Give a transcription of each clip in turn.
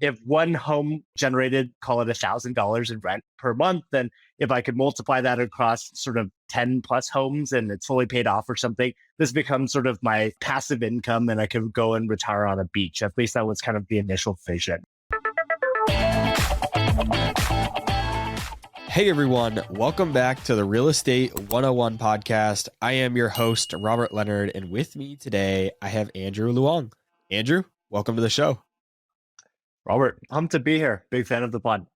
if one home generated, call it $1,000 in rent per month, then if I could multiply that across sort of 10 plus homes and it's fully paid off or something, this becomes sort of my passive income and I could go and retire on a beach. At least that was kind of the initial vision. Hey everyone, welcome back to the Real Estate 101 podcast. I am your host, Robert Leonard, and with me today, I have Andrew Luong. Andrew, welcome to the show. Robert, pumped to be here. Big fan of the pod.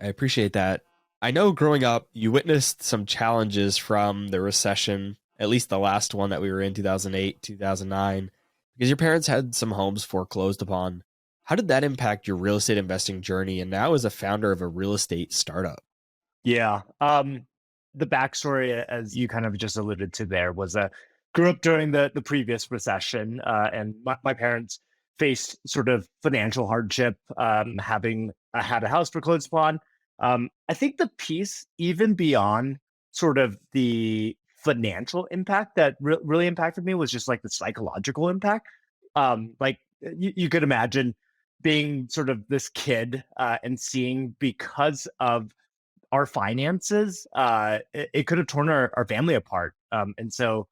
I appreciate that. I know growing up, you witnessed some challenges from the recession, at least the last one that we were in 2008, 2009, because your parents had some homes foreclosed upon. How did that impact your real estate investing journey and now as a founder of a real estate startup? Yeah. The backstory, as you kind of just alluded to there, was grew up during the previous recession, and my parents faced sort of financial hardship, having had a house foreclosed upon. I think the piece, even beyond sort of the financial impact that really impacted me, was just like the psychological impact. Like you could imagine being sort of this kid and seeing, because of our finances, it could have torn our family apart. And so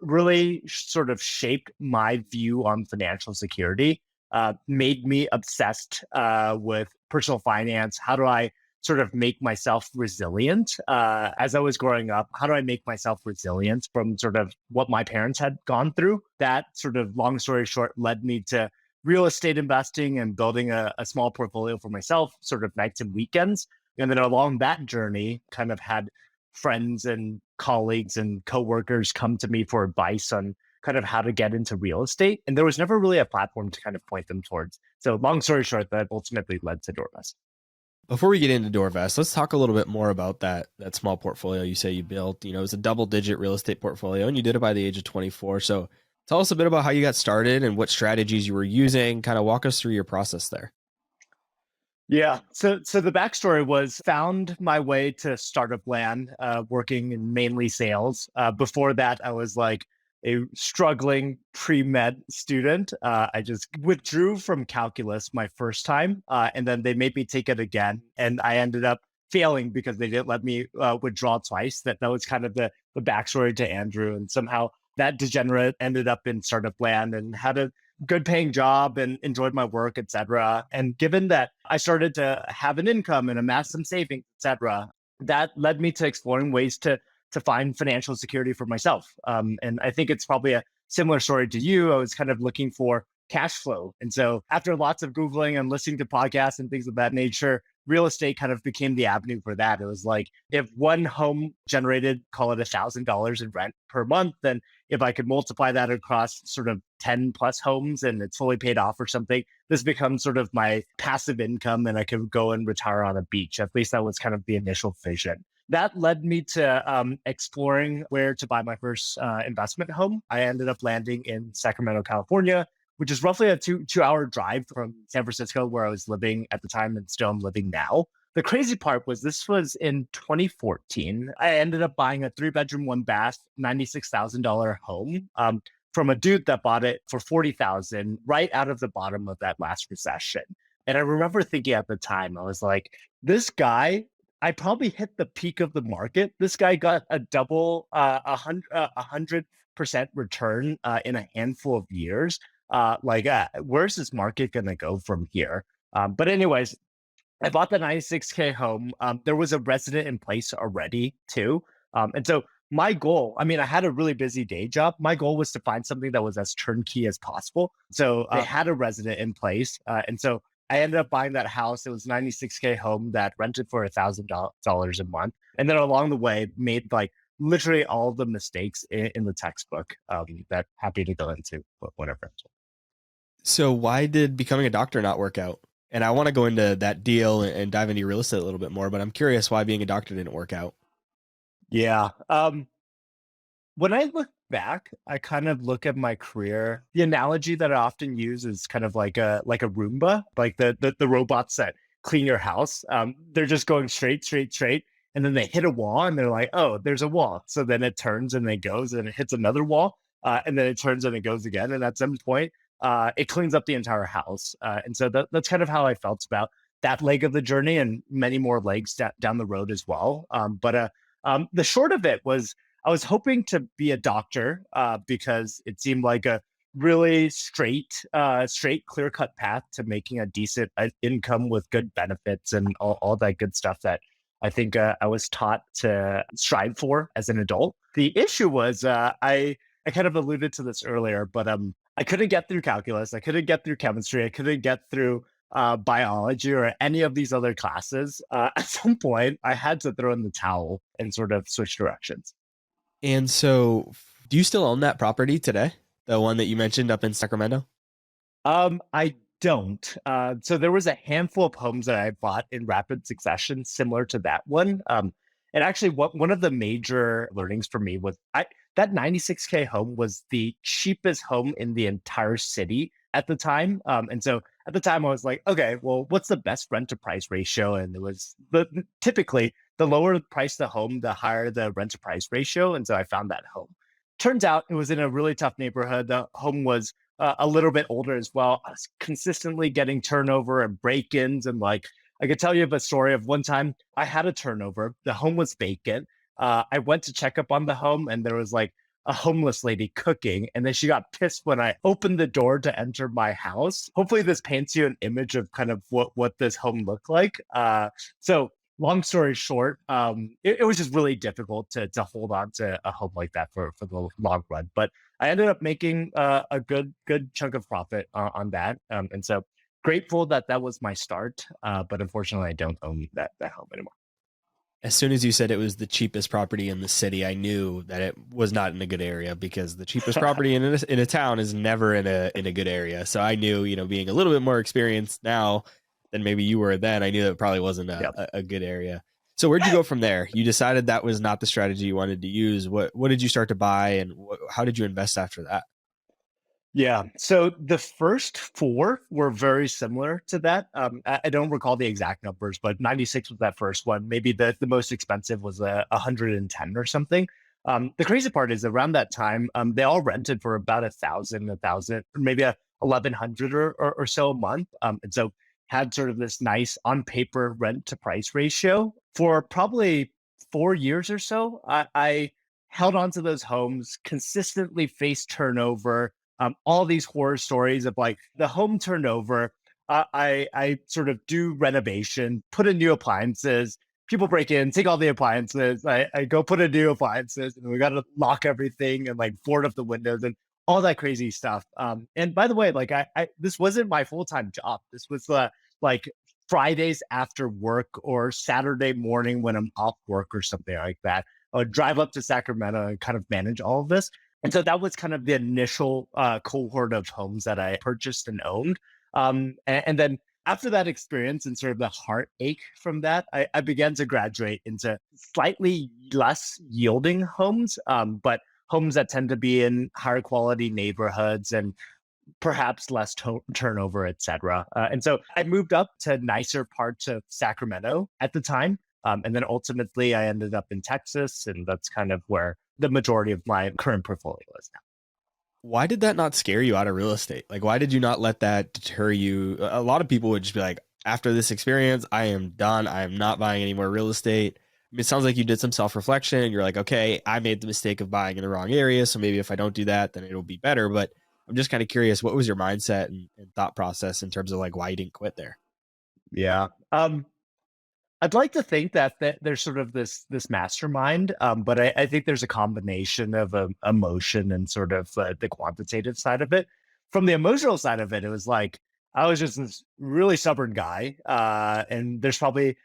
really sort of shaped my view on financial security, made me obsessed with personal finance. How do I sort of make myself resilient? As I was growing up, how do I make myself resilient from sort of what my parents had gone through? That sort of, long story short, led me to real estate investing and building a small portfolio for myself, sort of nights and weekends. And then along that journey, kind of had friends and colleagues and coworkers come to me for advice on kind of how to get into real estate. And there was never really a platform to kind of point them towards. So long story short, that ultimately led to Doorvest. Before we get into Doorvest, let's talk a little bit more about that small portfolio you say you built. You know, it was a double-digit real estate portfolio, and you did it by the age of 24. So tell us a bit about how you got started and what strategies you were using. Kind of walk us through your process there. Yeah. So the backstory was, found my way to startup land, working in mainly sales. Before that, I was like a struggling pre-med student. I just withdrew from calculus my first time, and then they made me take it again, and I ended up failing because they didn't let me withdraw twice. That was kind of the backstory to Andrew, and somehow that degenerate ended up in startup land and had a good paying job and enjoyed my work, et cetera. And given that I started to have an income and amass some savings, et cetera, that led me to exploring ways to find financial security for myself. And I think it's probably a similar story to you. I was kind of looking for cash flow. And so after lots of Googling and listening to podcasts and things of that nature, real estate kind of became the avenue for that. It was like, if one home generated, call it $1,000 in rent per month, then if I could multiply that across sort of 10 plus homes and it's fully paid off or something, this becomes sort of my passive income and I could go and retire on a beach. At least that was kind of the initial vision. That led me to exploring where to buy my first investment home. I ended up landing in Sacramento, California, which is roughly a two-hour drive from San Francisco, where I was living at the time and still am living now. The crazy part was, this was in 2014. I ended up buying a 3-bedroom, 1-bath, $96,000 home from a dude that bought it for $40,000 right out of the bottom of that last recession. And I remember thinking at the time, I was like, this guy, I probably hit the peak of the market. This guy got a double, 100% return in a handful of years. Where's this market going to go from here? But anyways, I bought the 96K home. There was a resident in place already too. And so my goal, I mean, I had a really busy day job. My goal was to find something that was as turnkey as possible. So I had a resident in place. And so I ended up buying that house. It was a 96K home that rented for $1,000 a month. And then along the way, made like literally all the mistakes in the textbook that happy to go into, but whatever. So why did becoming a doctor not work out? And I want to go into that deal and dive into real estate a little bit more, but I'm curious why being a doctor didn't work out. Yeah. When I look back, I kind of look at my career. The analogy that I often use is kind of like a Roomba, like the robots that clean your house. They're just going straight, and then they hit a wall, and they're like, "Oh, there's a wall." So then it turns and it goes, and it hits another wall, and then it turns and it goes again. And at some point, it cleans up the entire house. And so that's kind of how I felt about that leg of the journey and many more legs down the road as well. But the short of it was I was hoping to be a doctor because it seemed like a really straight, clear cut path to making a decent income with good benefits and all that good stuff that I think I was taught to strive for as an adult. The issue was I kind of alluded to this earlier, but I couldn't get through calculus, I couldn't get through chemistry, I couldn't get through biology or any of these other classes. At some point, I had to throw in the towel and sort of switch directions. And so, do you still own that property today? The one that you mentioned up in Sacramento? I don't. So there was a handful of homes that I bought in rapid succession, similar to that one. And actually, one of the major learnings for me was that 96K home was the cheapest home in the entire city at the time. And so at the time, I was like, okay, well, what's the best rent to price ratio? And it was typically the lower the price the home, the higher the rent to price ratio. And so I found that home. Turns out it was in a really tough neighborhood. The home was a little bit older as well. I was consistently getting turnover and break-ins, and like I could tell you a story of one time I had a turnover. The home was vacant. I went to check up on the home, and there was like a homeless lady cooking, and then she got pissed when I opened the door to enter my house. Hopefully, this paints you an image of kind of what this home looked like. So long story short, it was just really difficult to hold on to a home like that for the long run. But I ended up making a good chunk of profit on that, and so grateful that that was my start. But unfortunately, I don't own that home anymore. As soon as you said it was the cheapest property in the city, I knew that it was not in a good area, because the cheapest property in a town is never in a good area. So I knew, being a little bit more experienced now than maybe you were then, I knew that it probably wasn't Yep. a good area. So where'd you go from there? You decided that was not the strategy you wanted to use. What did you start to buy, and how did you invest after that? Yeah. So the first four were very similar to that. I don't recall the exact numbers, but 96 was that first one. Maybe the most expensive was 110 or something. The crazy part is around that time, they all rented for about a thousand, or maybe 1100 or so a month. And so had sort of this nice on paper rent to price ratio for probably 4 years or so. I held on to those homes, consistently faced turnover, all these horror stories of like the home turnover. I sort of do renovation, put in new appliances. People break in, take all the appliances. I go put in new appliances, and we got to lock everything and like board up the windows and all that crazy stuff. And by the way, like I this wasn't my full time job. This was like Fridays after work or Saturday morning when I'm off work or something like that. I would drive up to Sacramento and kind of manage all of this. And so that was kind of the initial cohort of homes that I purchased and owned. And then after that experience and sort of the heartache from that, I began to graduate into slightly less yielding homes, but homes that tend to be in higher quality neighborhoods and perhaps less turnover, et cetera. And so I moved up to nicer parts of Sacramento at the time. And then ultimately I ended up in Texas, and that's kind of where the majority of my current portfolio is now. Why did that not scare you out of real estate? Like, why did you not let that deter you? A lot of people would just be like, after this experience, I am done. I am not buying any more real estate. I mean, it sounds like you did some self-reflection and you're like, okay, I made the mistake of buying in the wrong area. So maybe if I don't do that, then it'll be better. But I'm just kind of curious, what was your mindset and thought process in terms of like why you didn't quit there? Yeah. I'd like to think that there's sort of this mastermind, but I think there's a combination of emotion and sort of the quantitative side of it. From the emotional side of it, it was like I was just this really stubborn guy, and there's probably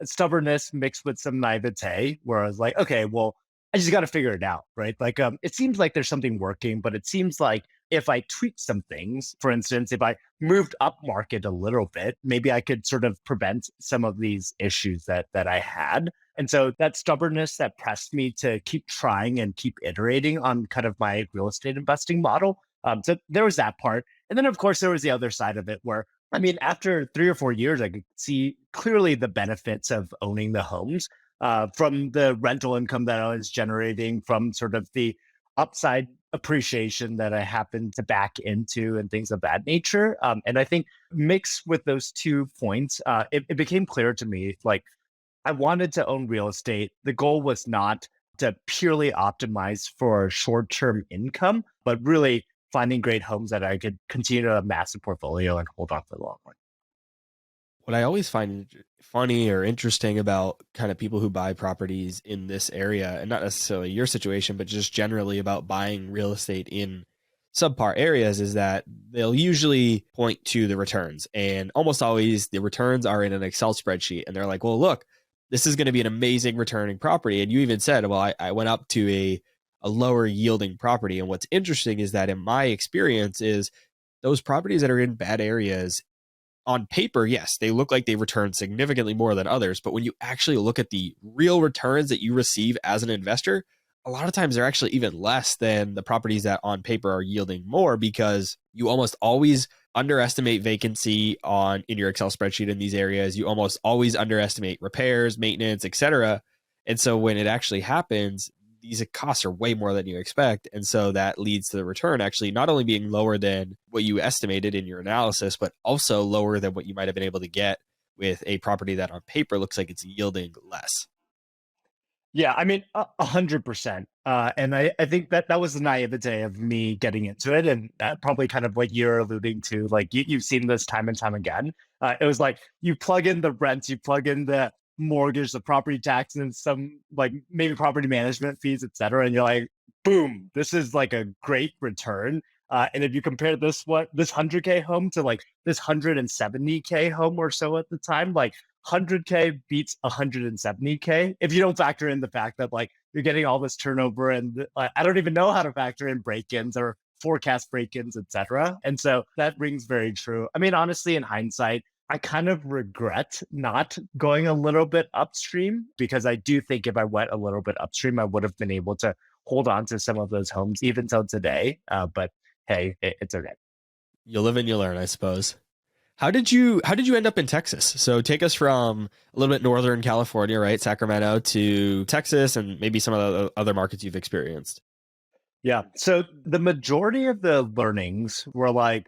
stubbornness mixed with some naivete, where I was like, okay, well, I just got to figure it out, right? Like, it seems like there's something working, but it seems like if I tweak some things, for instance, if I moved up market a little bit, maybe I could sort of prevent some of these issues that I had. And so that stubbornness that pressed me to keep trying and keep iterating on kind of my real estate investing model. So there was that part. And then of course there was the other side of it where, I mean, after 3 or 4 years, I could see clearly the benefits of owning the homes, from the rental income that I was generating, from sort of the upside appreciation that I happened to back into and things of that nature. And I think mixed with those 2 points, it became clear to me like I wanted to own real estate. The goal was not to purely optimize for short term income, but really finding great homes that I could continue to amass a portfolio and hold on for the long run. What I always find funny or interesting about kind of people who buy properties in this area, and not necessarily your situation, but just generally about buying real estate in subpar areas, is that they'll usually point to the returns. And almost always the returns are in an Excel spreadsheet. And they're like, well, look, this is going to be an amazing returning property. And you even said, well, I went up to a lower yielding property. And what's interesting is that in my experience is those properties that are in bad areas on paper, yes, they look like they return significantly more than others. But when you actually look at the real returns that you receive as an investor, a lot of times they're actually even less than the properties that on paper are yielding more, because you almost always underestimate vacancy on in your Excel spreadsheet in these areas. You almost always underestimate repairs, maintenance, etc. And so when it actually happens, these costs are way more than you expect. And so that leads to the return actually not only being lower than what you estimated in your analysis, but also lower than what you might have been able to get with a property that on paper looks like it's yielding less. Yeah, I mean, 100%. And I think that that was the naivete of me getting into it. And that probably kind of what you're alluding to. Like you've seen this time and time again. It was like you plug in the rent, you plug in the mortgage, the property tax, and some like maybe property management fees, et cetera. And you're like, boom, this is like a great return. And if you compare this 100K home to like this 170K home or so at the time, like 100K beats 170K if you don't factor in the fact that like you're getting all this turnover and I don't even know how to factor in break-ins or forecast break-ins, etc. And so that rings very true. I mean, honestly, in hindsight, I kind of regret not going a little bit upstream because I do think if I went a little bit upstream, I would have been able to hold on to some of those homes even till today. But hey, it's okay. You live and you learn, I suppose. How did you end up in Texas? So take us from a little bit northern California, right? Sacramento to Texas and maybe some of the other markets you've experienced. Yeah. So the majority of the learnings were I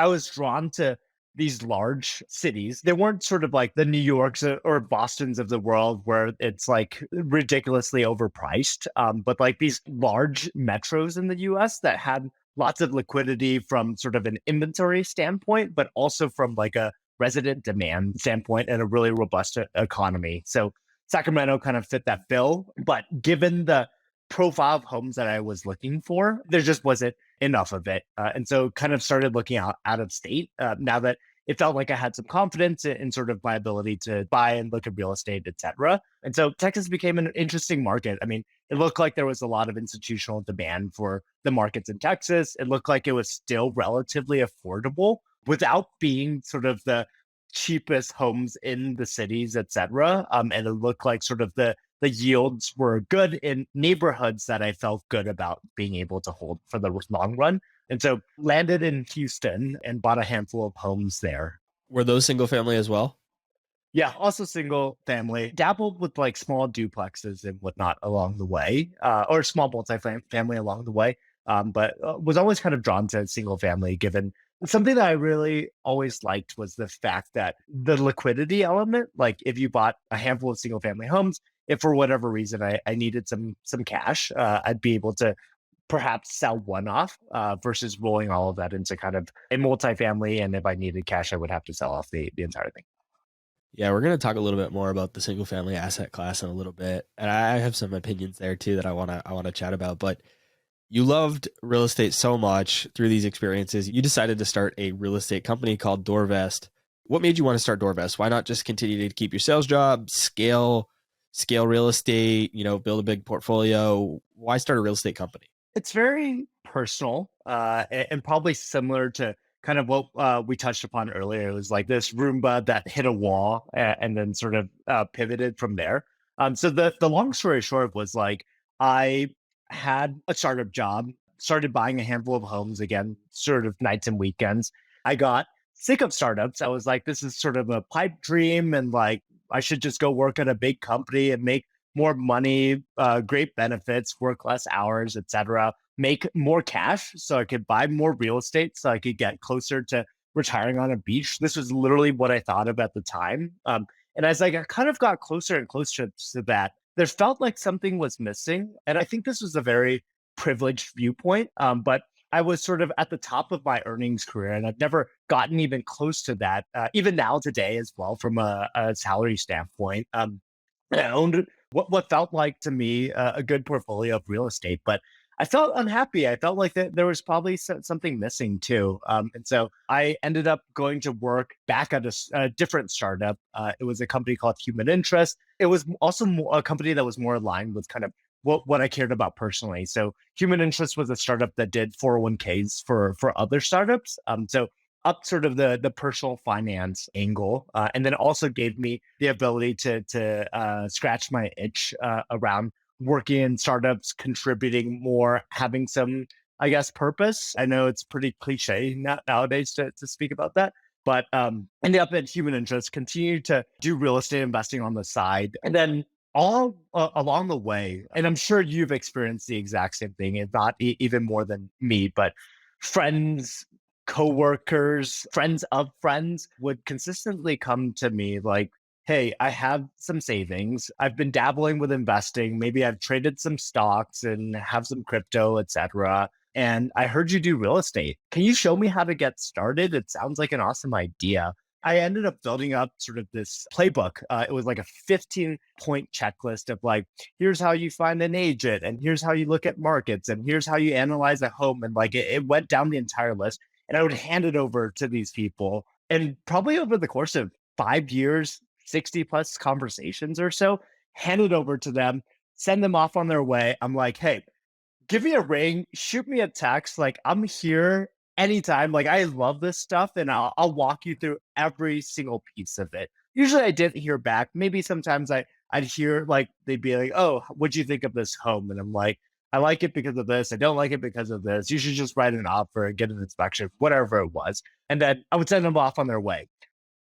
was drawn to these large cities. They weren't sort of like the New Yorks or Bostons of the world where it's like ridiculously overpriced. But like these large metros in the US that had lots of liquidity from sort of an inventory standpoint, but also from like a resident demand standpoint and a really robust economy. So Sacramento kind of fit that bill. But given the profile of homes that I was looking for, there just wasn't enough of it. And so kind of started looking out of state now that it felt like I had some confidence in sort of my ability to buy and look at real estate, et cetera. And so Texas became an interesting market. I mean, it looked like there was a lot of institutional demand for the markets in Texas. It looked like it was still relatively affordable without being sort of the cheapest homes in the cities, et cetera. And it looked like sort of the yields were good in neighborhoods that I felt good about being able to hold for the long run. And so landed in Houston and bought a handful of homes there. Were those single family as well? Yeah, also single family. Dabbled with like small duplexes and whatnot along the way, or small multi-family along the way. But was always kind of drawn to single family given something that I really always liked was the fact that the liquidity element, like if you bought a handful of single family homes, if for whatever reason I needed some cash, I'd be able to perhaps sell one off versus rolling all of that into kind of a multifamily. And if I needed cash, I would have to sell off the entire thing. Yeah, we're going to talk a little bit more about the single family asset class in a little bit. And I have some opinions there too that I want to chat about, but you loved real estate so much through these experiences. You decided to start a real estate company called Doorvest. What made you want to start Doorvest? Why not just continue to keep your sales job, scale real estate, build a big portfolio? Why start a real estate company? It's very personal and probably similar to kind of what we touched upon earlier. It was like this Roomba that hit a wall and then sort of pivoted from there. So the long story short was like I had a startup job, started buying a handful of homes again, sort of nights and weekends. I got sick of startups. I was like, this is sort of a pipe dream, and like I should just go work at a big company and make more money, great benefits, work less hours, etc. Make more cash so I could buy more real estate so I could get closer to retiring on a beach. This was literally what I thought of at the time. And as I kind of got closer and closer to that, there felt like something was missing. And I think this was a very privileged viewpoint. But I was sort of at the top of my earnings career, and I've never gotten even close to that, even now today as well, from a salary standpoint. I owned what felt like to me a good portfolio of real estate, but I felt unhappy. I felt like that there was probably something missing too. And so I ended up going to work back at a different startup. It was a company called Human Interest. It was also a company that was more aligned with kind of what I cared about personally. So Human Interest was a startup that did 401ks for other startups. So up sort of the personal finance angle, and then also gave me the ability to scratch my itch around working in startups, contributing more, having some, I guess, purpose. I know it's pretty cliche nowadays to speak about that, but ended up at Human Interest, continued to do real estate investing on the side, and then all along the way, and I'm sure you've experienced the exact same thing, if not even more than me, but friends, coworkers, friends of friends would consistently come to me like, hey, I have some savings. I've been dabbling with investing. Maybe I've traded some stocks and have some crypto, etc. And I heard you do real estate. Can you show me how to get started? It sounds like an awesome idea. I ended up building up sort of this playbook. It was like a 15-point checklist of like, here's how you find an agent, and here's how you look at markets, and here's how you analyze a home. And like it went down the entire list. And I would hand it over to these people. And probably over the course of 5 years, 60 plus conversations or so, hand it over to them, send them off on their way. I'm like, hey, give me a ring, shoot me a text. Like, I'm here anytime. Like, I love this stuff, and I'll walk you through every single piece of it. Usually I didn't hear back. Maybe sometimes I'd hear like they'd be like, oh, what'd you think of this home? And I'm like, I like it because of this. I don't like it because of this. You should just write an offer and get an inspection, whatever it was. And then I would send them off on their way.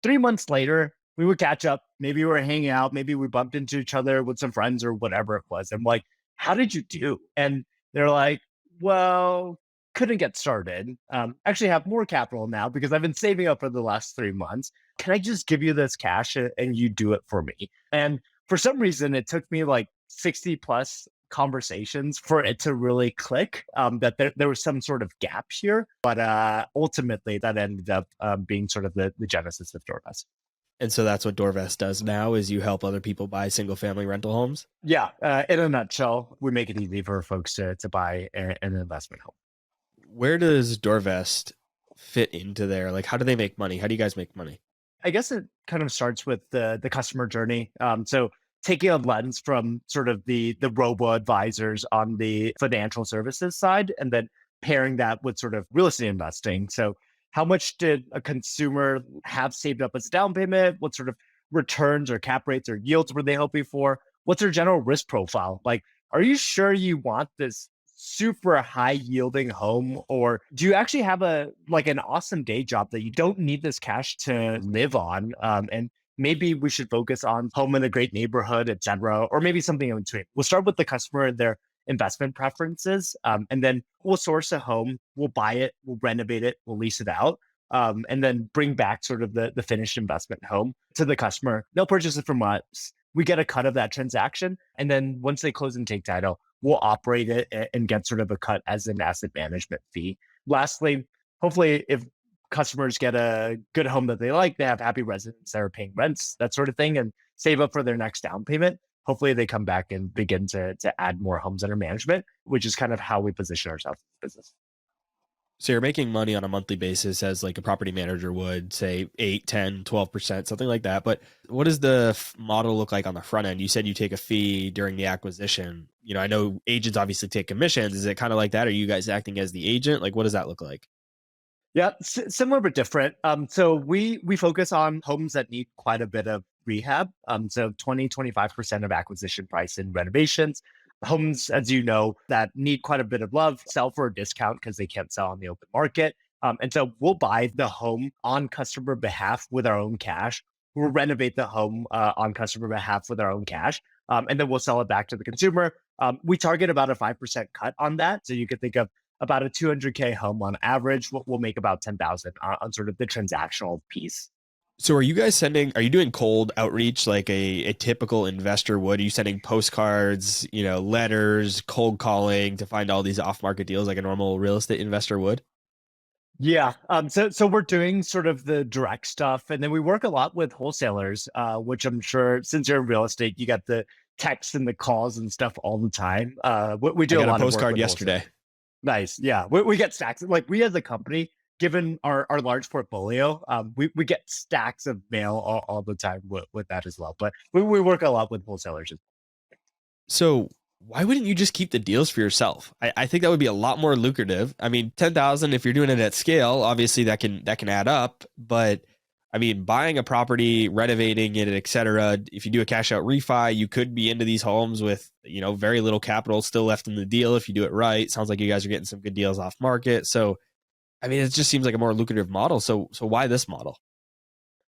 3 months later, we would catch up. Maybe we were hanging out. Maybe we bumped into each other with some friends or whatever it was. I'm like, how did you do? And they're like, well, couldn't get started. Actually have more capital now because I've been saving up for the last 3 months. Can I just give you this cash and you do it for me? And for some reason, it took me like 60 plus conversations for it to really click, that there was some sort of gap here. But ultimately, that ended up being sort of the genesis of Doorvest. And so that's what Doorvest does now is you help other people buy single family rental homes. Yeah, in a nutshell, we make it easy for folks to buy an investment home. Where does Doorvest fit into there? Like, how do they make money? How do you guys make money? I guess it kind of starts with the customer journey. So taking a lens from sort of the robo advisors on the financial services side, and then pairing that with sort of real estate investing. So how much did a consumer have saved up as a down payment? What sort of returns or cap rates or yields were they hoping for? What's their general risk profile? Like, are you sure you want this super high yielding home, or do you actually have an awesome day job that you don't need this cash to live on? And maybe we should focus on home in a great neighborhood, et cetera, or maybe something in between. We'll start with the customer and their investment preferences, and then we'll source a home, we'll buy it, we'll renovate it, we'll lease it out, and then bring back sort of the finished investment home to the customer. They'll purchase it from us. We get a cut of that transaction. And then once they close and take title, we'll operate it and get sort of a cut as an asset management fee. Lastly, hopefully, if customers get a good home that they like, they have happy residents that are paying rents, that sort of thing, and save up for their next down payment. Hopefully, they come back and begin to add more homes under management, which is kind of how we position ourselves as a business. So you're making money on a monthly basis as like a property manager would, say 8, 10, 12%, something like that. But what does the model look like on the front end? You said you take a fee during the acquisition. You know, I know agents obviously take commissions. Is it kind of like that? Are you guys acting as the agent? Like, what does that look like? Yeah, similar but different. So we focus on homes that need quite a bit of rehab. So 20-25% of acquisition price in renovations. Homes, as you know, that need quite a bit of love, sell for a discount because they can't sell on the open market. And so we'll buy the home on customer behalf with our own cash. We'll renovate the home on customer behalf with our own cash. and then we'll sell it back to the consumer. We target about a 5% cut on that. So you could think of about a 200K home on average. We'll make about 10,000 on sort of the transactional piece. So are you guys are you doing cold outreach like a typical investor would? Are you sending postcards, letters, cold calling to find all these off market deals like a normal real estate investor would? Yeah. So we're doing sort of the direct stuff, and then we work a lot with wholesalers, which I'm sure since you're in real estate, you got the texts and the calls and stuff all the time. We I do a got a lot of work postcard with wholesalers. yesterday. Nice. Yeah. We get stacks. Like we as a company, given our large portfolio, we get stacks of mail all the time with that as well. But we work a lot with wholesalers. So why wouldn't you just keep the deals for yourself? I think that would be a lot more lucrative. I mean, 10,000, if you're doing it at scale, obviously that can add up. But I mean, buying a property, renovating it, et cetera, if you do a cash out refi, you could be into these homes with, very little capital still left in the deal if you do it right. Sounds like you guys are getting some good deals off market. So, I mean, it just seems like a more lucrative model. So why this model?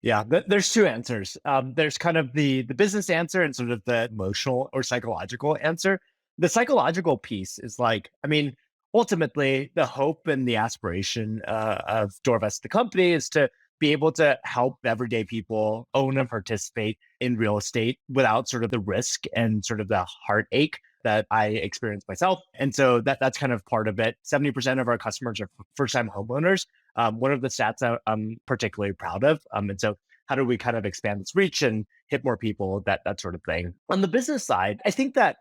Yeah, there's two answers. There's kind of the business answer and sort of the emotional or psychological answer. The psychological piece is like, I mean, ultimately, the hope and the aspiration of Doorvest, the company, is to be able to help everyday people own and participate in real estate without sort of the risk and sort of the heartache that I experienced myself. And so that's kind of part of it. 70% of our customers are first-time homeowners, one of the stats I'm particularly proud of. And so how do we kind of expand this reach and hit more people, that sort of thing. On the business side, I think that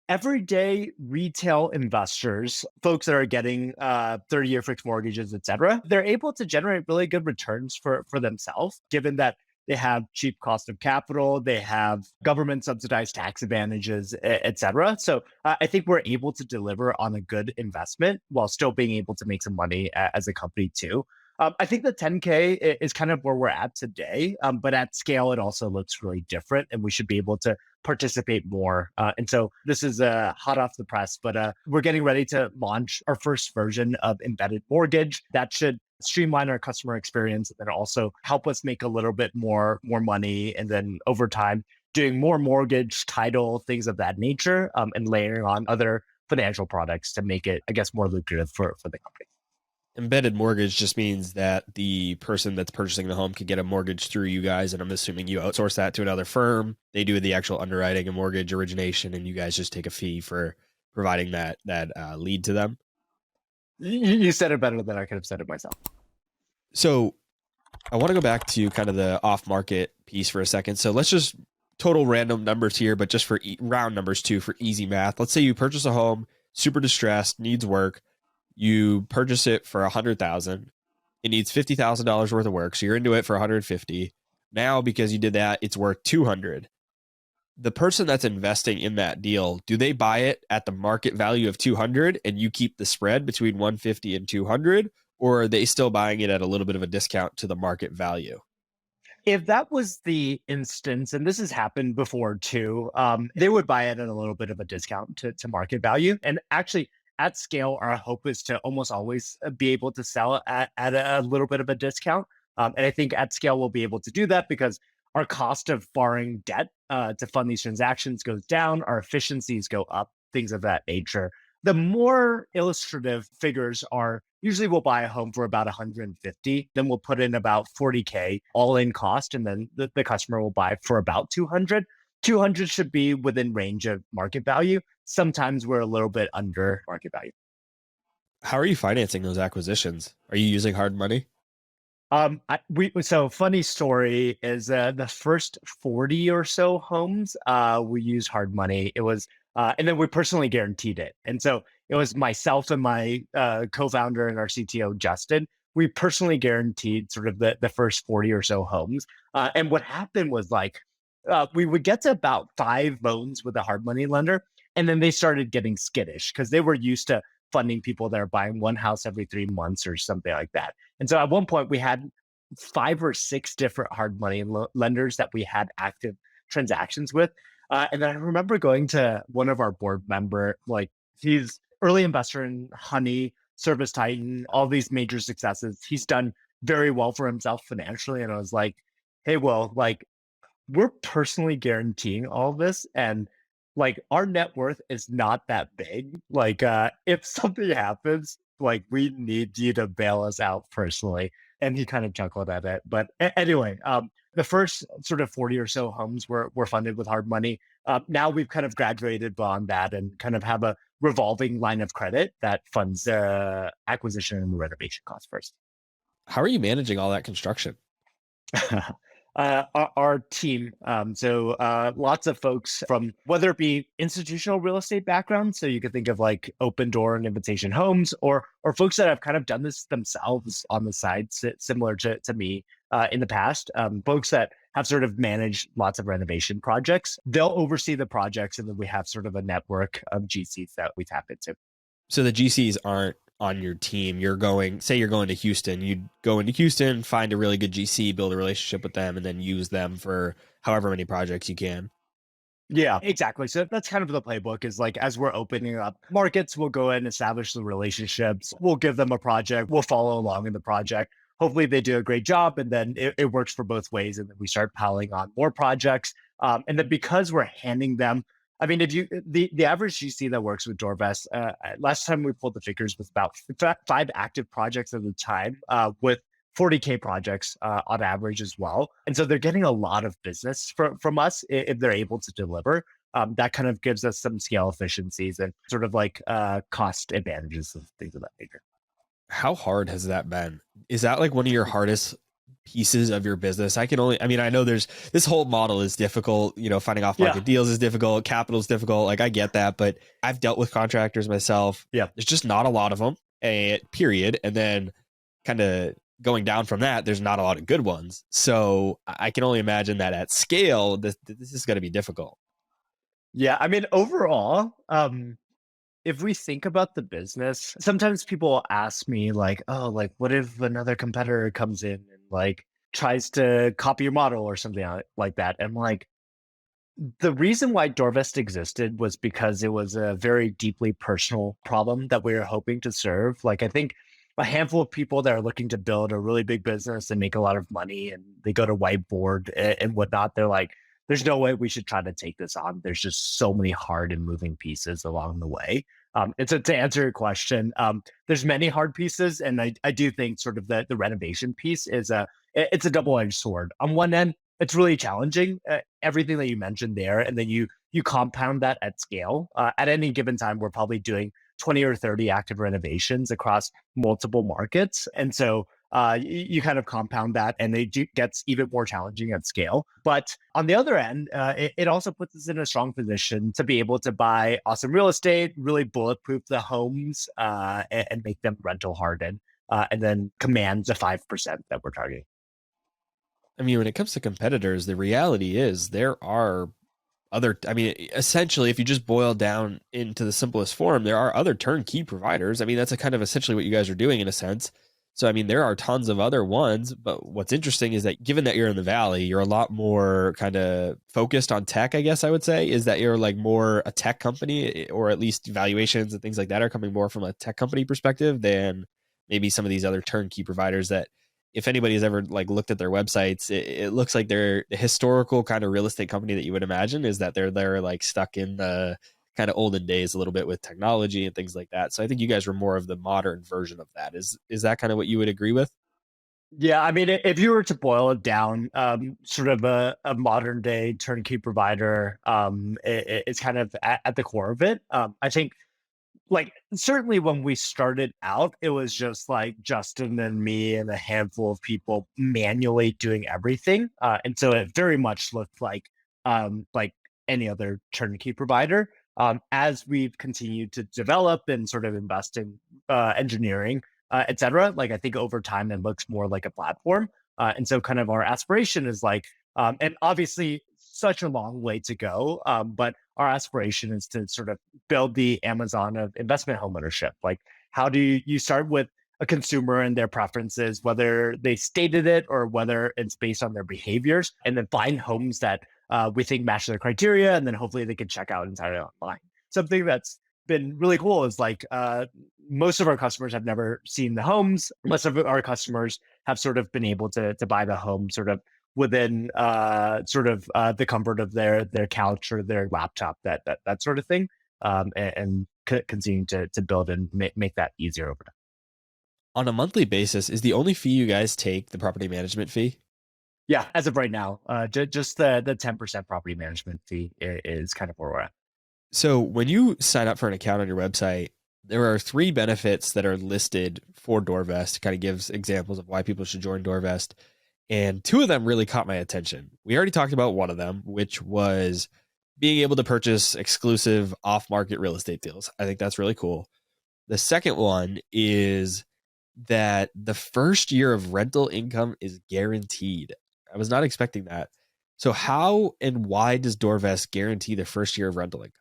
everyday retail investors, folks that are getting 30-year fixed mortgages, et cetera, they're able to generate really good returns for themselves, given that they have cheap cost of capital, they have government subsidized tax advantages, et cetera. So I think we're able to deliver on a good investment while still being able to make some money as a company too. I think the 10K is kind of where we're at today, but at scale, it also looks really different, and we should be able to participate more. And so this is hot off the press, but we're getting ready to launch our first version of embedded mortgage that should streamline our customer experience and also help us make a little bit more money. And then over time, doing more mortgage, title, things of that nature, and layering on other financial products to make it, I guess, more lucrative for the company. Embedded mortgage just means that the person that's purchasing the home can get a mortgage through you guys. And I'm assuming you outsource that to another firm. They do the actual underwriting and mortgage origination, and you guys just take a fee for providing that lead to them. You said it better than I could have said it myself. So I want to go back to kind of the off market piece for a second. So let's just total random numbers here, but just for round numbers too, for easy math. Let's say you purchase a home, super distressed, needs work. You purchase it for 100,000. It needs $50,000 worth of work. So you're into it for 150. Now, because you did that, it's worth 200. The person that's investing in that deal, do they buy it at the market value of 200 and you keep the spread between 150 and 200? Or are they still buying it at a little bit of a discount to the market value? If that was the instance, and this has happened before too, they would buy it at a little bit of a discount to market value. And actually, at scale, our hope is to almost always be able to sell it at a little bit of a discount. And I think at scale, we'll be able to do that because our cost of borrowing debt to fund these transactions goes down, our efficiencies go up, things of that nature. The more illustrative figures are usually we'll buy a home for about 150, then we'll put in about 40K all in cost, and then the customer will buy for about 200. 200 should be within range of market value. Sometimes we're a little bit under market value. How are you financing those acquisitions? Are you using hard money? So funny story is the first 40 or so homes, we use hard money. It was, and then we personally guaranteed it. And so it was myself and my co-founder and our CTO, Justin. We personally guaranteed sort of the first 40 or so homes. And what happened was like, we would get to about 5 loans with a hard money lender. And then they started getting skittish because they were used to funding people that are buying one house every 3 months or something like that. And so at one point we had 5 or 6 different hard money lenders that we had active transactions with. And then I remember going to one of our board member, like he's early investor in Honey, Service Titan, all these major successes. He's done very well for himself financially. And I was like, hey, well, like we're personally guaranteeing all this. And like our net worth is not that big. Like if something happens, like we need you to bail us out personally. And he kind of chuckled at it. But anyway, the first sort of 40 or so homes were funded with hard money. Now we've kind of graduated beyond that and kind of have a revolving line of credit that funds the acquisition and the renovation costs first. How are you managing all that construction? Our team. Lots of folks from whether it be institutional real estate background, so you could think of like Open Door and Invitation Homes, or folks that have kind of done this themselves on the side, similar to me in the past. Folks that have sort of managed lots of renovation projects. They'll oversee the projects, and then we have sort of a network of GCs that we tap into. So the GCs aren't on your team. Say you're going to Houston, you'd go into Houston, find a really good GC, build a relationship with them, and then use them for however many projects you can. Yeah, exactly. So that's kind of the playbook is like as we're opening up markets, we'll go in and establish the relationships. We'll give them a project. We'll follow along in the project. Hopefully they do a great job and then it works for both ways. And then we start piling on more projects. And then because we're handing them, I mean, if you the average GC that works with Doorvest, last time we pulled the figures was about five active projects at a time, with 40K projects on average as well. And so they're getting a lot of business from us if they're able to deliver. That kind of gives us some scale efficiencies and sort of like cost advantages and things of that nature. How hard has that been? Is that like one of your hardest pieces of your business? I mean, I know this whole model is difficult, finding off market deals is difficult, capital is difficult. Like I get that, but I've dealt with contractors myself. Yeah. There's just not a lot of them, period. And then kind of going down from that, there's not a lot of good ones. So I can only imagine that at scale, this is going to be difficult. Yeah. I mean, overall, if we think about the business, sometimes people ask me like, oh, like what if another competitor comes in and like tries to copy your model or something like that? And like, the reason why Doorvest existed was because it was a very deeply personal problem that we were hoping to serve. Like, I think a handful of people that are looking to build a really big business and make a lot of money and they go to whiteboard and whatnot, they're like, there's no way we should try to take this on. There's just so many hard and moving pieces along the way. And so to answer your question, there's many hard pieces. And I do think sort of the renovation piece it's a double-edged sword. On one end, it's really challenging, everything that you mentioned there, and then you compound that at scale. At any given time, we're probably doing 20 or 30 active renovations across multiple markets, and so you kind of compound that, and gets even more challenging at scale. But on the other end, it also puts us in a strong position to be able to buy awesome real estate, really bulletproof the homes, and make them rental hardened, and then command the 5% that we're targeting. I mean, when it comes to competitors, the reality is there are essentially, if you just boil down into the simplest form, there are other turnkey providers. I mean, that's a kind of essentially what you guys are doing in a sense. So, I mean, there are tons of other ones, but what's interesting is that given that you're in the Valley, you're a lot more kind of focused on tech, I guess I would say, is that you're like more a tech company, or at least valuations and things like that are coming more from a tech company perspective than maybe some of these other turnkey providers that, if anybody has ever like looked at their websites, it looks like they're the historical kind of real estate company that you would imagine, is that they're like stuck in the kind of olden days a little bit with technology and things like that. So I think you guys were more of the modern version of that. Is that kind of what you would agree with? Yeah, I mean, if you were to boil it down, sort of a modern day turnkey provider, it's kind of at the core of it. I think like certainly when we started out, it was just like Justin and me and a handful of people manually doing everything. And so it very much looked like any other turnkey provider. As we've continued to develop and sort of invest in engineering, et cetera, like I think over time it looks more like a platform. And so kind of our aspiration is like, and obviously such a long way to go, but our aspiration is to sort of build the Amazon of investment homeownership. Like, how do you start with a consumer and their preferences, whether they stated it or whether it's based on their behaviors, and then find homes that we think match their criteria, and then hopefully they can check out entirely online. Something that's been really cool is like most of our customers have never seen the homes. Most of our customers have sort of been able to buy the home sort of within the comfort of their couch or their laptop, that sort of thing, and continue to build and make that easier over time. On a monthly basis, is the only fee you guys take the property management fee? Yeah, as of right now, just the 10% property management fee is kind of where we're at. So when you sign up for an account on your website, there are three benefits that are listed for Doorvest. Kind of gives examples of why people should join Doorvest. And two of them really caught my attention. We already talked about one of them, which was being able to purchase exclusive off-market real estate deals. I think that's really cool. The second one is that the first year of rental income is guaranteed. I was not expecting that. So how and why does Doorvest guarantee the first year of rental income?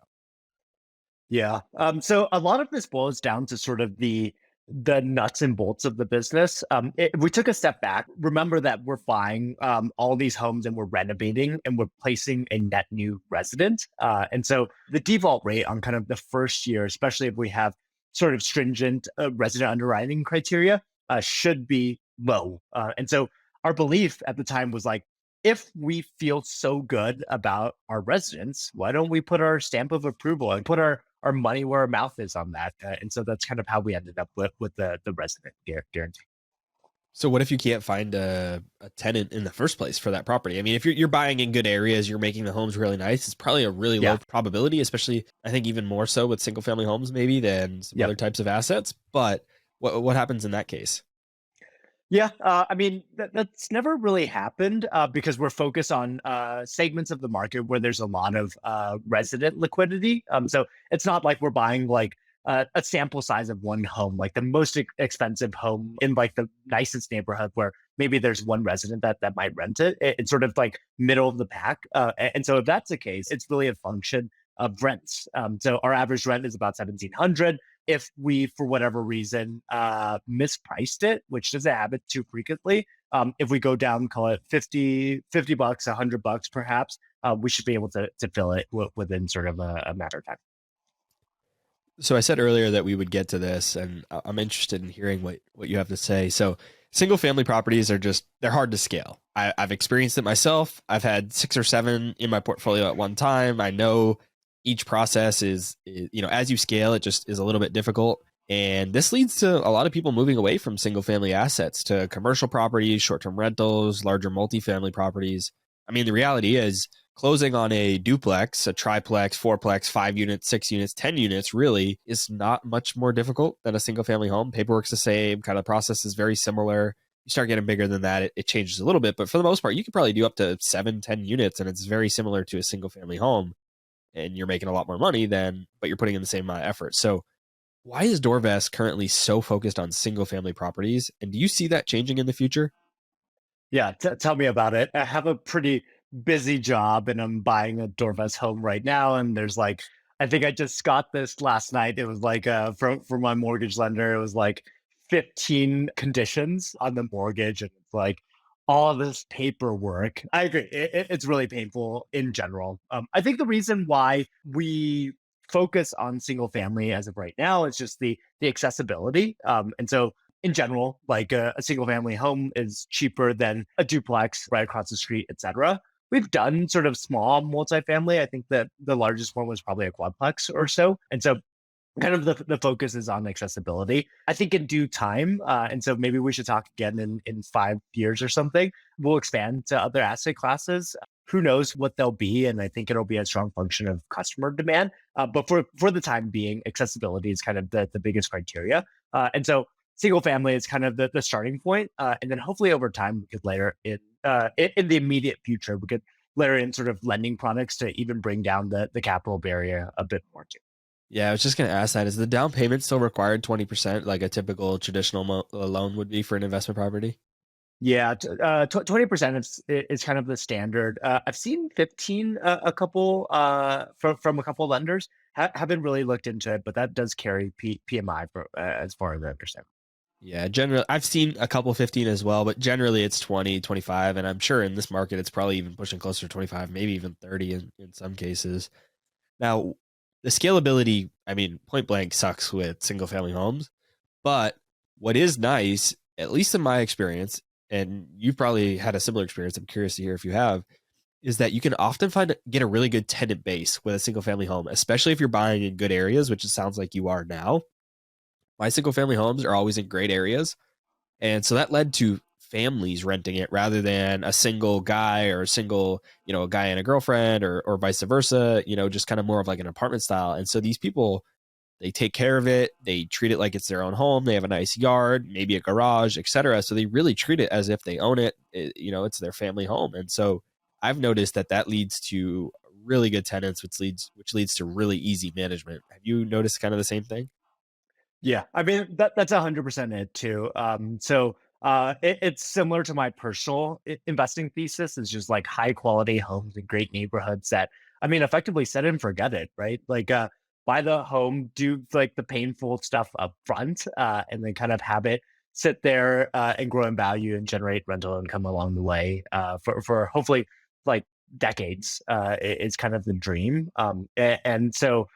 Yeah. So a lot of this boils down to sort of the nuts and bolts of the business. If we took a step back, remember that we're buying all these homes and we're renovating and we're placing a net new resident. And so the default rate on kind of the first year, especially if we have sort of stringent resident underwriting criteria, should be low. And so our belief at the time was like, if we feel so good about our residents, why don't we put our stamp of approval and put our money where our mouth is on that? And so that's kind of how we ended up with the resident guarantee. So what if you can't find a tenant in the first place for that property? I mean, if you're buying in good areas, you're making the homes really nice, it's probably a really Yeah. low probability, especially I think even more so with single family homes maybe than some Yep. other types of assets. But what happens in that case? Yeah, I mean that's never really happened because we're focused on segments of the market where there's a lot of resident liquidity. So it's not like we're buying like a sample size of one home, like the most expensive home in like the nicest neighborhood where maybe there's one resident that might rent it. It's sort of like middle of the pack, and so if that's the case, it's really a function of rents. So our average rent is about 1,700. If we, for whatever reason, mispriced it, which doesn't happen too frequently, if we go down, call it 50 bucks, $100 perhaps, we should be able to fill it within sort of a matter of time. So I said earlier that we would get to this, and I'm interested in hearing what you have to say. So single family properties are they're hard to scale. I've experienced it myself. I've had 6 or 7 in my portfolio at one time. I know each process is as you scale, it just is a little bit difficult. And this leads to a lot of people moving away from single family assets to commercial properties, short-term rentals, larger multifamily properties. I mean, the reality is closing on a duplex, a triplex, fourplex, 5 units, 6 units, 10 units really is not much more difficult than a single family home. Paperwork's the same, kind of process is very similar. You start getting bigger than that, it changes a little bit. But for the most part, you can probably do up to 7, 10 units, and it's very similar to a single family home. And you're making a lot more money but you're putting in the same amount of effort. So why is Doorvest currently so focused on single family properties? And do you see that changing in the future? Yeah, tell me about it. I have a pretty busy job and I'm buying a Dorvest home right now. And there's like, I think I just got this last night. It was like from my mortgage lender, it was like 15 conditions on the mortgage. And it's like all this paperwork. I agree. It's really painful in general. I think the reason why we focus on single family as of right now is just the accessibility. And so in general, like a single family home is cheaper than a duplex right across the street, et cetera. We've done sort of small multifamily. I think that the largest one was probably a quadplex or so. And so kind of the focus is on accessibility. I think in due time, and so maybe we should talk again in 5 years or something, we'll expand to other asset classes. Who knows what they'll be? And I think it'll be a strong function of customer demand. But for the time being, accessibility is kind of the biggest criteria. And so single family is kind of the starting point. And then hopefully over time, we could layer in the immediate future, we could layer in sort of lending products to even bring down the capital barrier a bit more too. Yeah, I was just going to ask that. Is the down payment still required 20% like a typical traditional loan would be for an investment property? Yeah, 20% is kind of the standard. I've seen 15 a couple from a couple lenders. Haven't really looked into it, but that does carry PMI for as far as I understand. Yeah, generally, I've seen a couple 15 as well, but generally it's 20, 25. And I'm sure in this market, it's probably even pushing closer to 25, maybe even 30 in some cases. Now, the scalability, I mean, point blank sucks with single family homes. But what is nice, at least in my experience, and you've probably had a similar experience, I'm curious to hear if you have, is that you can often get a really good tenant base with a single family home, especially if you're buying in good areas, which it sounds like you are now. My single family homes are always in great areas. And so that led to families renting it rather than a single guy or a single, a guy and a girlfriend or vice versa, just kind of more of like an apartment style. And so these people, they take care of it. They treat it like it's their own home. They have a nice yard, maybe a garage, etc. So they really treat it as if they own it. It's their family home. And so I've noticed that leads to really good tenants, which leads to really easy management. Have you noticed kind of the same thing? Yeah, I mean that's 100% it too. It's similar to my personal investing thesis. Is just like high quality homes in great neighborhoods that I mean effectively set it and forget it, right? Like buy the home, do like the painful stuff up front, and then kind of have it sit there and grow in value and generate rental income along the way for hopefully like decades. Is kind of the dream, and so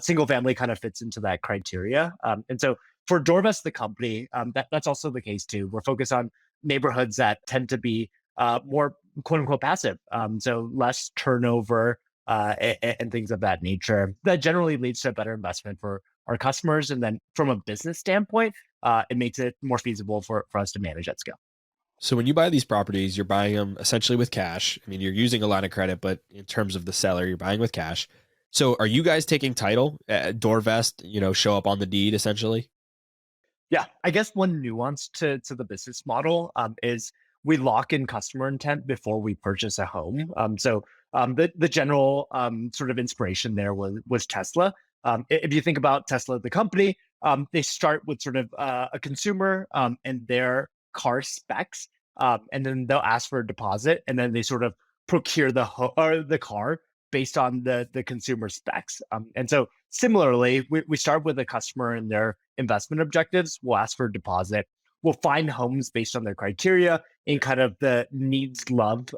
single family kind of fits into that criteria. And so for Doorvest, the company, that's also the case too. We're focused on neighborhoods that tend to be more quote unquote passive. So less turnover and things of that nature. That generally leads to a better investment for our customers. And then from a business standpoint, it makes it more feasible for us to manage at scale. So when you buy these properties, you're buying them essentially with cash. I mean, you're using a line of credit, but in terms of the seller, you're buying with cash. So are you guys taking title? Doorvest, show up on the deed essentially? Yeah, I guess one nuance to the business model is we lock in customer intent before we purchase a home. The general sort of inspiration there was Tesla. If you think about Tesla, the company, they start with sort of a consumer and their car specs, and then they'll ask for a deposit, and then they sort of procure or the car based on the consumer specs. And so similarly, we start with a customer and their investment objectives. We'll ask for a deposit. We'll find homes based on their criteria in kind of the needs love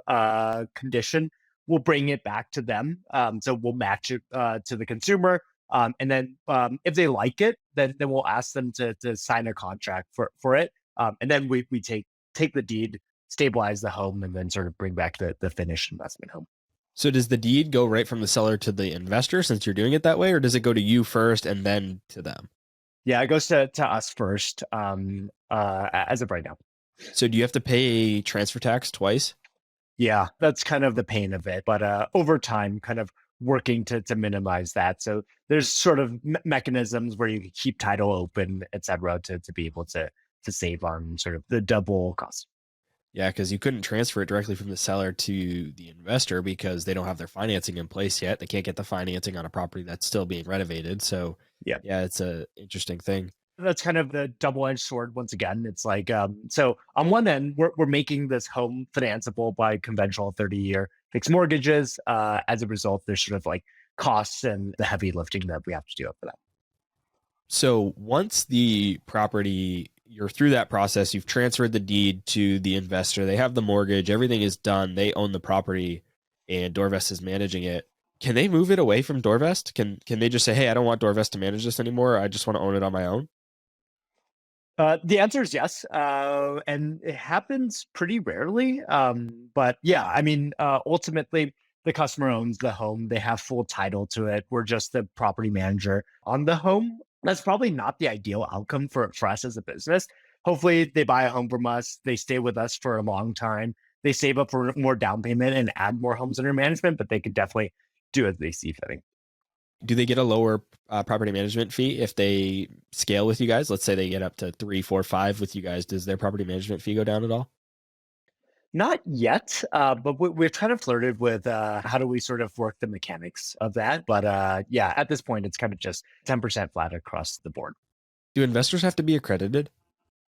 condition. We'll bring it back to them. So we'll match it to the consumer. And then if they like it, then we'll ask them to sign a contract for it. And then we take the deed, stabilize the home, and then sort of bring back the finished investment home. So does the deed go right from the seller to the investor since you're doing it that way, or does it go to you first and then to them? Yeah, it goes to us first as of right now. So do you have to pay transfer tax twice? Yeah, that's kind of the pain of it. But over time, kind of working to minimize that. So there's sort of mechanisms where you can keep title open, et cetera, to be able to save on sort of the double cost. Yeah, because you couldn't transfer it directly from the seller to the investor because they don't have their financing in place yet. They can't get the financing on a property that's still being renovated. So Yeah. yeah, it's a interesting thing. That's kind of the double-edged sword once again. It's like so on one end we're making this home financeable by conventional 30-year fixed mortgages. As a result, there's sort of like costs and the heavy lifting that we have to do for that. So once the property, you're through that process, you've transferred the deed to the investor, they have the mortgage, everything is done, they own the property, and Doorvest is managing it. Can they move it away from Doorvest? Can they just say, hey, I don't want Doorvest to manage this anymore. I just want to own it on my own? The answer is yes, and it happens pretty rarely. But yeah, I mean, ultimately, the customer owns the home; they have full title to it. We're just the property manager on the home. That's probably not the ideal outcome for us as a business. Hopefully, they buy a home from us, they stay with us for a long time, they save up for more down payment and add more homes under management. But they could definitely do as they see fitting. Do they get a lower property management fee if they scale with you guys? Let's say they get up to three, four, five with you guys. Does their property management fee go down at all? Not yet, but we've kind of flirted with how do we sort of work the mechanics of that. But yeah, at this point, it's kind of just 10% flat across the board. Do investors have to be accredited?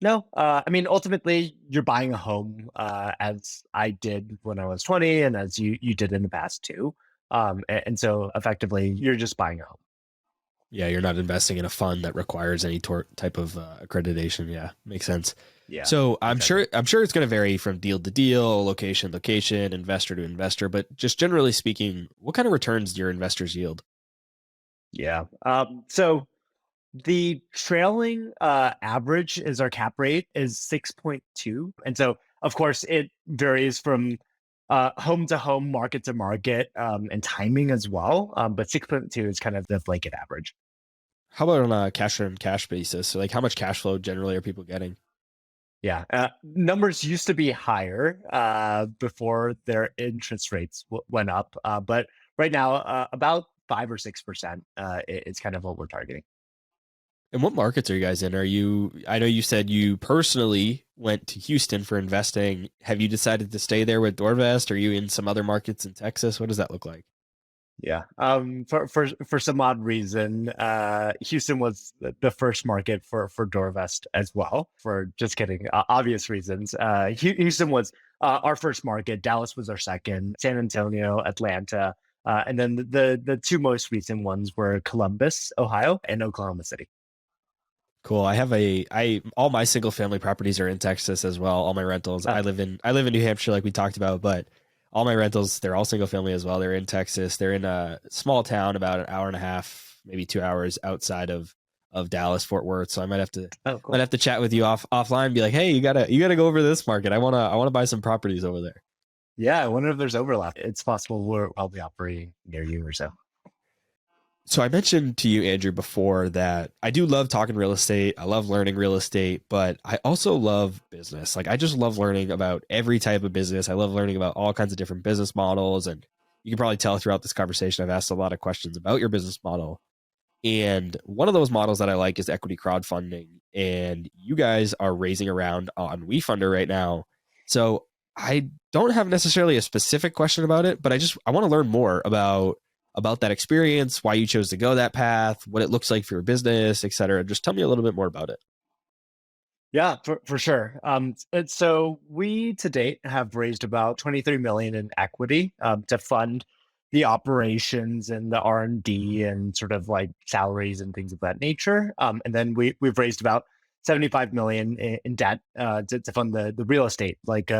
No, I mean, ultimately, you're buying a home as I did when I was 20 and as you did in the past too. And so effectively, you're just buying a home. Yeah, you're not investing in a fund that requires any type of accreditation. Yeah, makes sense. Yeah, So exactly. I'm sure it's going to vary from deal to deal, location, investor to investor. But just generally speaking, what kind of returns do your investors yield? Yeah. So the trailing average is our cap rate is 6.2. And so Of course, it varies from home to home, market to market, and timing as well. But 6.2 is kind of the blanket average. How about on a cash on cash basis? So like how much cash flow generally are people getting? Yeah, numbers used to be higher before their interest rates went up, but right now about 5 or 6% is kind of what we're targeting. And what markets are you guys in? I know you said you personally went to Houston for investing. Have you decided to stay there with Doorvest? Are you in some other markets in Texas? What does that look like? Yeah. For some odd reason, Houston was the first market for Doorvest as well. For just kidding, obvious reasons. Houston was our first market. Dallas was our second. San Antonio, Atlanta, and then the two most recent ones were Columbus, Ohio, and Oklahoma City. Cool. I all my single family properties are in Texas as well. All my rentals. Uh, I live in New Hampshire like we talked about, but all my rentals, they're all single family as well. They're in Texas. They're in a small town about an hour and a half, maybe 2 hours outside of Dallas, Fort Worth. So I oh, might cool. have to chat with you offline and be like, "Hey, you got to go over to this market. I want to buy some properties over there." Yeah, I wonder if there's overlap. It's possible I'll be operating near you or so. So I mentioned to you, Andrew, before that I do love talking real estate. I love learning real estate, but I also love business. Like I just love learning about every type of business. I love learning about all kinds of different business models. And you can probably tell throughout this conversation, I've asked a lot of questions about your business model. And one of those models that I like is equity crowdfunding. And you guys are raising around on WeFunder right now. So I don't have necessarily a specific question about it, but I want to learn more about that experience, why you chose to go that path, what it looks like for your business, et cetera. Just tell me a little bit more about it. Yeah, for sure. So we to date have raised about 23 million in equity to fund the operations and the R&D and sort of like salaries and things of that nature. And then we've raised about 75 million in debt to fund the real estate, like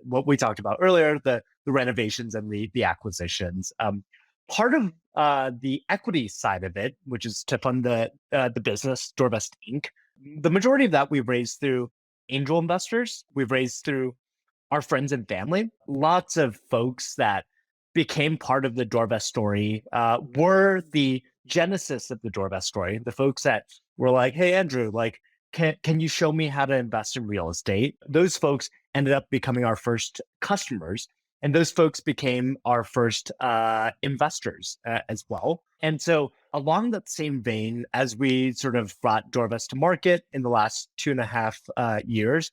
what we talked about earlier, the renovations and the acquisitions. Part of the equity side of it, which is to fund the business, Doorvest Inc. The majority of that we've raised through angel investors. We've raised through our friends and family. Lots of folks that became part of the Doorvest story were the genesis of the Doorvest story. The folks that were like, "Hey, Andrew, like, can you show me how to invest in real estate?" Those folks ended up becoming our first customers. And those folks became our first investors as well. And so, along that same vein, as we sort of brought Doorvest to market in the last 2.5 years,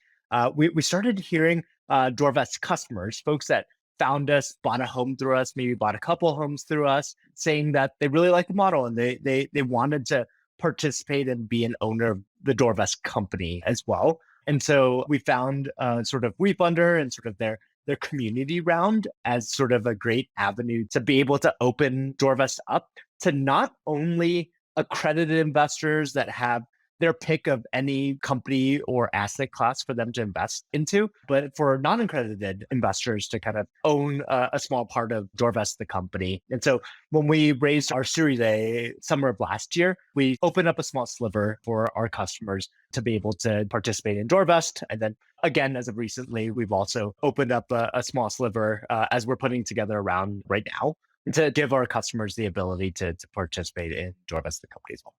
we started hearing Doorvest customers, folks that found us, bought a home through us, maybe bought a couple homes through us, saying that they really like the model and they wanted to participate and be an owner of the Doorvest company as well. And so we found sort of WeFunder and sort of their community round as sort of a great avenue to be able to open Doorvest up to not only accredited investors that have their pick of any company or asset class for them to invest into, but for non-accredited investors to kind of own a small part of Doorvest, the company. And so when we raised our Series A summer of last year, we opened up a small sliver for our customers to be able to participate in Doorvest. And then again, as of recently, we've also opened up a small sliver as we're putting together a round right now to give our customers the ability to participate in Doorvest, the company as well.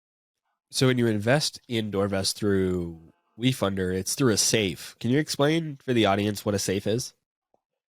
So when you invest in Doorvest through WeFunder, it's through a safe. Can you explain for the audience what a safe is?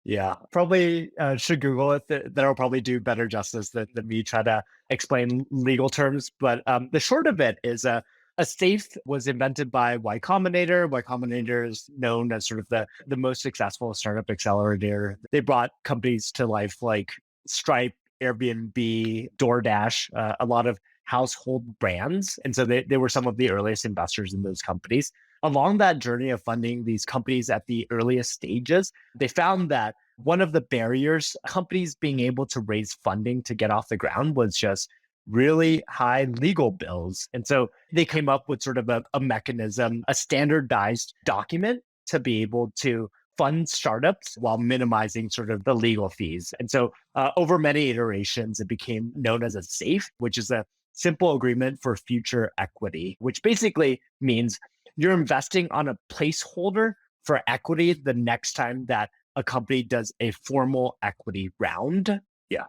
Yeah, probably should Google it. That'll probably do better justice than me try to explain legal terms. But the short of it is a safe was invented by Y Combinator. Y Combinator is known as sort of the most successful startup accelerator. They brought companies to life like Stripe, Airbnb, DoorDash, a lot of household brands. And so they were some of the earliest investors in those companies. Along that journey of funding these companies at the earliest stages, they found that one of the barriers companies being able to raise funding to get off the ground was just really high legal bills. And so they came up with sort of a mechanism, a standardized document to be able to fund startups while minimizing sort of the legal fees. And so over many iterations, it became known as a SAFE, which is a simple agreement for future equity, which basically means you're investing on a placeholder for equity the next time that a company does a formal equity round. Yeah.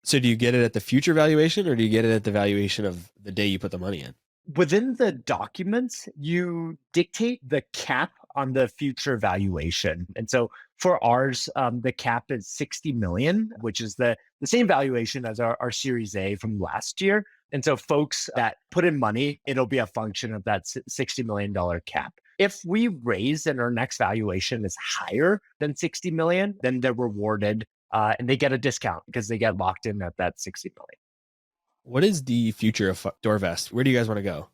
So do you get it at the future valuation or do you get it at the valuation of the day you put the money in? Within the documents, you dictate the cap on the future valuation. And so for ours, the cap is 60 million, which is the same valuation as our Series A from last year. And so folks that put in money, it'll be a function of that $60 million cap. If we raise and our next valuation is higher than 60 million, then they're rewarded and they get a discount because they get locked in at that 60 million. What is the future of Doorvest? Where do you guys want to go?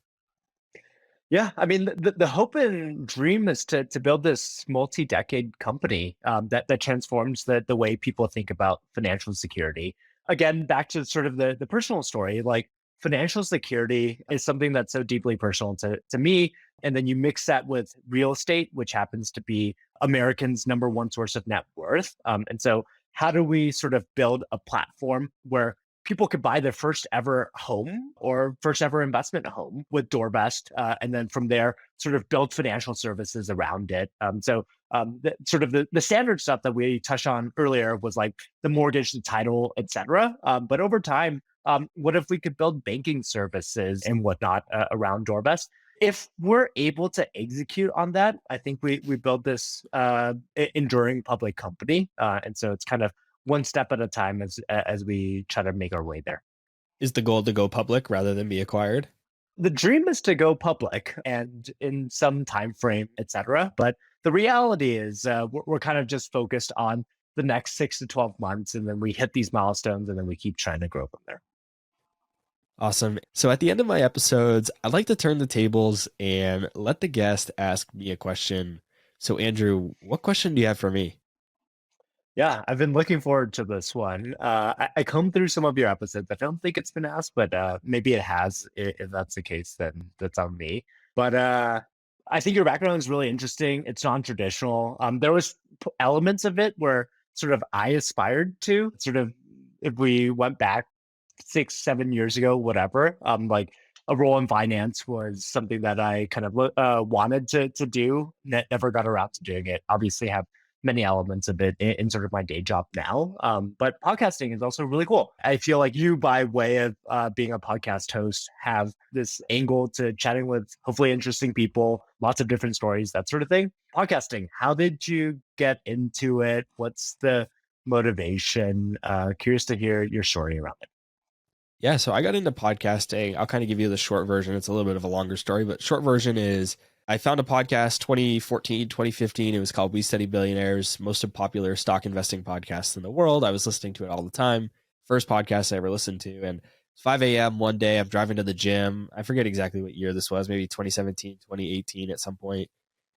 Yeah, I mean, the hope and dream is to build this multi-decade company that transforms the way people think about financial security. Again, back to sort of the personal story, like financial security is something that's so deeply personal to me. And then you mix that with real estate, which happens to be Americans' number one source of net worth. And so how do we sort of build a platform where people could buy their first ever home or first ever investment home with Doorvest, and then from there, sort of build financial services around it. Sort of the standard stuff that we touched on earlier was like the mortgage, the title, et cetera. But over time, what if we could build banking services and whatnot around Doorvest? If we're able to execute on that, I think we build this enduring public company. And so it's kind of one step at a time as we try to make our way there. Is the goal to go public rather than be acquired? The dream is to go public and in some time frame, et cetera. But the reality is we're kind of just focused on the next 6 to 12 months, and then we hit these milestones, and then we keep trying to grow from there. Awesome. So at the end of my episodes, I'd like to turn the tables and let the guest ask me a question. So Andrew, what question do you have for me? Yeah, I've been looking forward to this one. I combed through some of your episodes. I don't think it's been asked, but maybe it has. If that's the case, then that's on me. But I think your background is really interesting. It's non-traditional. There was elements of it where sort of I aspired to. Sort of, if we went back 6, 7 years ago, whatever, like a role in finance was something that I kind of wanted to do. Never got around to doing it. Obviously, have many elements of it in sort of my day job now. But podcasting is also really cool. I feel like you, by way of being a podcast host, have this angle to chatting with hopefully interesting people, lots of different stories, that sort of thing. Podcasting, how did you get into it? What's the motivation? Curious to hear your story around it. Yeah, so I got into podcasting. I'll kind of give you the short version. It's a little bit of a longer story, but short version is I found a podcast 2014, 2015. It was called We Study Billionaires, most popular stock investing podcasts in the world. I was listening to it all the time. First podcast I ever listened to. And 5 a.m. one day, I'm driving to the gym. I forget exactly what year this was, maybe 2017, 2018 at some point.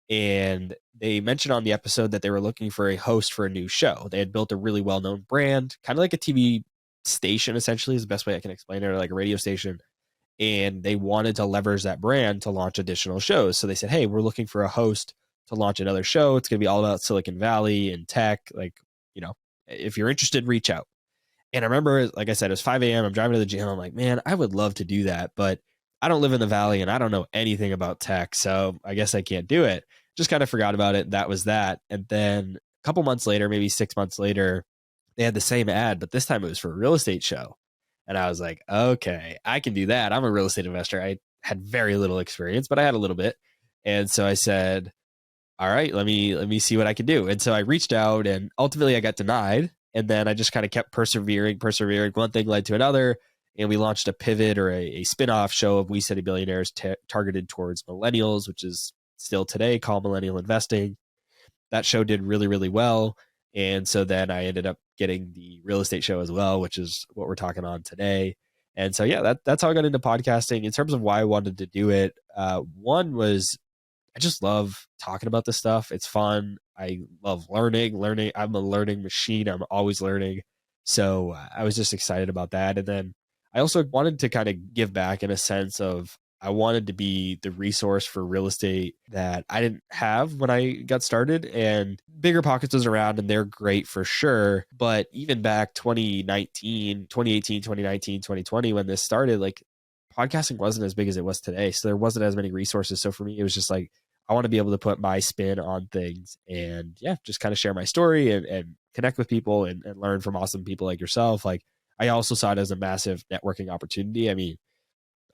And they mentioned on the episode that they were looking for a host for a new show. They had built a really well-known brand, kind of like a TV station, essentially, is the best way I can explain it, or like a radio station. And they wanted to leverage that brand to launch additional shows. So they said, hey, we're looking for a host to launch another show. It's going to be all about Silicon Valley and tech. Like, if you're interested, reach out. And I remember, like I said, it was 5 a.m. I'm driving to the gym. I'm like, man, I would love to do that, but I don't live in the Valley and I don't know anything about tech. So I guess I can't do it. Just kind of forgot about it. That was that. And then a couple months later, maybe 6 months later, they had the same ad, but this time it was for a real estate show. And I was like, okay, I can do that. I'm a real estate investor. I had very little experience, but I had a little bit. And so I said, all right, let me see what I can do. And so I reached out and ultimately I got denied. And then I just kind of kept persevering. One thing led to another. And we launched a pivot or a spin-off show of We Study Billionaires targeted towards millennials, which is still today called Millennial Investing. That show did really, really well. And so then I ended up getting the real estate show as well, which is what we're talking on today. And so, yeah, that's how I got into podcasting. In terms of why I wanted to do it, one was I just love talking about this stuff. It's fun. I love learning. I'm a learning machine. I'm always learning. So I was just excited about that. And then I also wanted to kind of give back in a sense of I wanted to be the resource for real estate that I didn't have when I got started. And Bigger Pockets was around and they're great for sure. But even back 2018, 2019, 2020, when this started, like podcasting wasn't as big as it was today. So there wasn't as many resources. So for me, it was just like, I want to be able to put my spin on things and yeah, just kind of share my story and connect with people and learn from awesome people like yourself. Like I also saw it as a massive networking opportunity. I mean,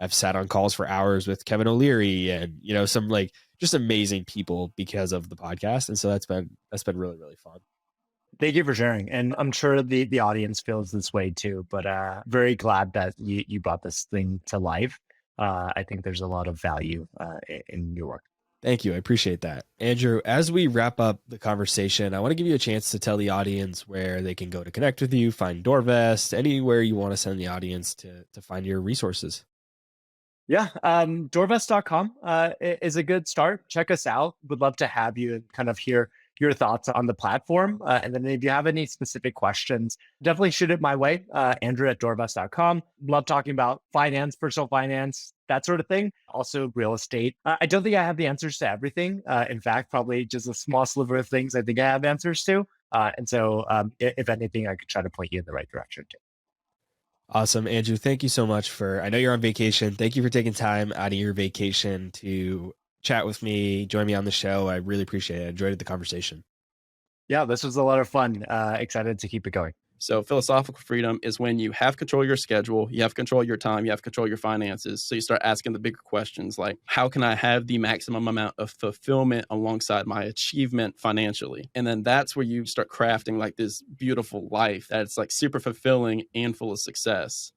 I've sat on calls for hours with Kevin O'Leary and, you know, some like just amazing people because of the podcast. And so that's been really, really fun. Thank you for sharing. And I'm sure the audience feels this way too, but very glad that you brought this thing to life. I think there's a lot of value in your work. Thank you. I appreciate that. Andrew, as we wrap up the conversation, I want to give you a chance to tell the audience where they can go to connect with you, find Doorvest, anywhere you want to send the audience to find your resources. Yeah, doorvest.com is a good start. Check us out. Would love to have you and kind of hear your thoughts on the platform. And then if you have any specific questions, definitely shoot it my way, Andrew at doorvest.com. Love talking about finance, personal finance, that sort of thing. Also real estate. I don't think I have the answers to everything. In fact, probably just a small sliver of things I think I have answers to. And so if anything, I could try to point you in the right direction too. Awesome. Andrew, thank you so much I know you're on vacation. Thank you for taking time out of your vacation to chat with me, join me on the show. I really appreciate it. I enjoyed the conversation. Yeah, this was a lot of fun. Excited to keep it going. So philosophical freedom is when you have control of your schedule, you have control of your time, you have control of your finances. So you start asking the bigger questions like, how can I have the maximum amount of fulfillment alongside my achievement financially? And then that's where you start crafting like this beautiful life that's like super fulfilling and full of success.